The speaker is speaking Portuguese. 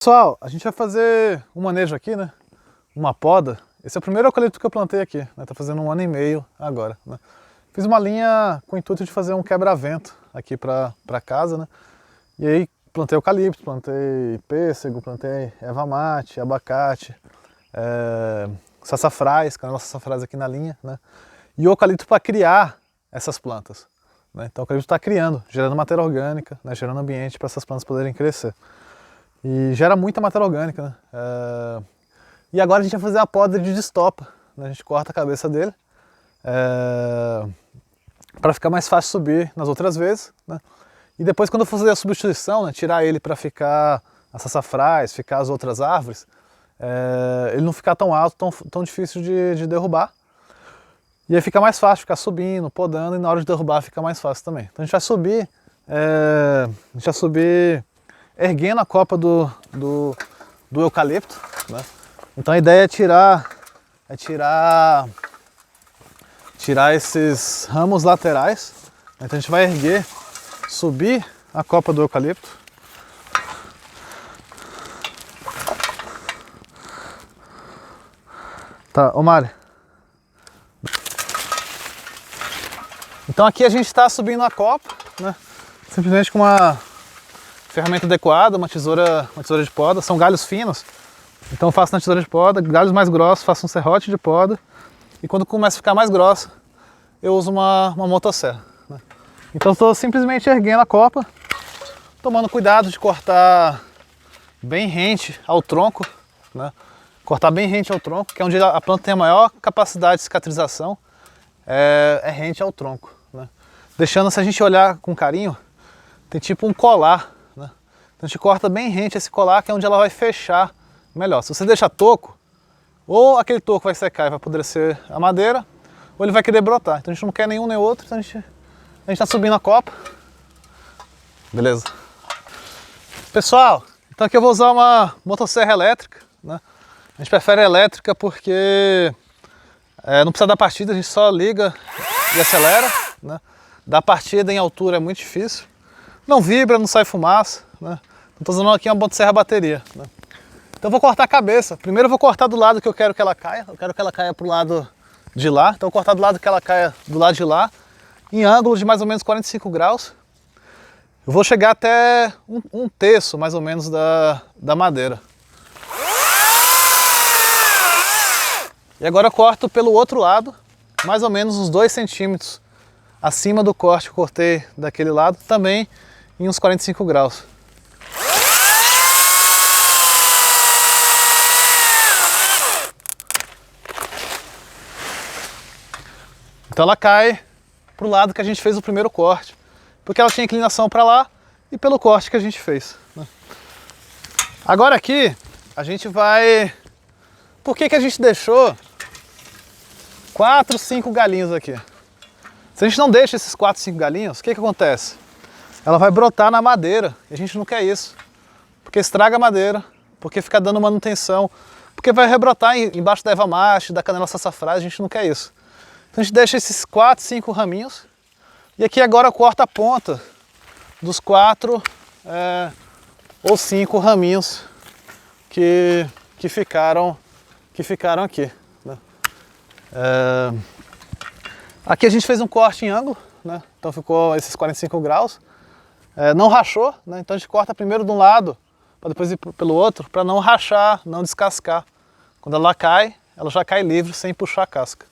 Pessoal, a gente vai fazer um manejo aqui, né? Uma poda. Esse é o primeiro eucalipto que eu plantei aqui, né? Tá fazendo 1 ano e meio agora, né? Fiz uma linha com o intuito de fazer um quebra-vento aqui pra casa, né? E aí plantei eucalipto, plantei pêssego, plantei erva mate, abacate, sassafrás, canela sassafrás aqui na linha, né? E o eucalipto para criar essas plantas, né? Então o eucalipto está criando, gerando matéria orgânica, né? Gerando ambiente para essas plantas poderem crescer. E gera muita matéria orgânica, né? E agora a gente vai fazer a poda de destopa, né? A gente corta a cabeça dele para ficar mais fácil subir nas outras vezes, né? E depois, quando eu for fazer a substituição, né, tirar ele para ficar as sassafrás, ficar as outras árvores, ele não ficar tão alto, tão difícil de derrubar. E aí fica mais fácil ficar subindo, podando, e na hora de derrubar fica mais fácil também. Então a gente vai subir erguendo a copa do eucalipto, né? Então a ideia é tirar esses ramos laterais. Então a gente vai erguer, subir a copa do eucalipto. Tá, ô Mari. Então aqui a gente está subindo a copa, né? Simplesmente com uma ferramenta adequada, uma tesoura de poda. São galhos finos, então eu faço na tesoura de poda. Galhos mais grossos, faço um serrote de poda. E quando começa a ficar mais grossa, eu uso uma motosserra, né? Então estou simplesmente erguendo a copa, tomando cuidado de cortar bem rente ao tronco, né? Cortar bem rente ao tronco, que é onde a planta tem a maior capacidade de cicatrização, é rente ao tronco, né? Deixando, se a gente olhar com carinho, tem tipo um colar, né? Então a gente corta bem rente esse colar, que é onde ela vai fechar melhor. Se você deixar toco, ou aquele toco vai secar e vai apodrecer a madeira, ou ele vai querer brotar. Então a gente não quer nenhum nem outro, então a gente está subindo a copa. Beleza? Pessoal, então aqui eu vou usar uma motosserra elétrica, né? A gente prefere elétrica porque não precisa dar partida, a gente só liga e acelera, né? Dar partida em altura é muito difícil. Não vibra, não sai fumaça, né? Estou usando aqui uma motosserra bateria, né? Então eu vou cortar a cabeça. Primeiro eu vou cortar do lado que eu quero que ela caia. Eu quero que ela caia para o lado de lá. Então eu vou cortar do lado que ela caia do lado de lá, em ângulo de mais ou menos 45 graus. Eu vou chegar até um terço, mais ou menos, da madeira. E agora eu corto pelo outro lado, mais ou menos uns 2 centímetros acima do corte que eu cortei daquele lado, também em uns 45 graus. Então ela cai para o lado que a gente fez o primeiro corte, porque ela tinha inclinação para lá e pelo corte que a gente fez, né? Agora aqui a gente vai... Por que a gente deixou 4, 5 galinhos aqui? Se a gente não deixa esses 4, 5 galinhos, o que acontece? Ela vai brotar na madeira e a gente não quer isso, porque estraga a madeira, porque fica dando manutenção, porque vai rebrotar embaixo da erva mate, da canela sassafrás, a gente não quer isso. Então a gente deixa esses 4, 5 raminhos e aqui agora eu corto a ponta dos 4 ou 5 raminhos que ficaram aqui, né? Aqui a gente fez um corte em ângulo, né? Então ficou esses 45 graus, não rachou, né? Então a gente corta primeiro de um lado para depois ir pelo outro, para não rachar, não descascar. Quando ela cai, ela já cai livre sem puxar a casca.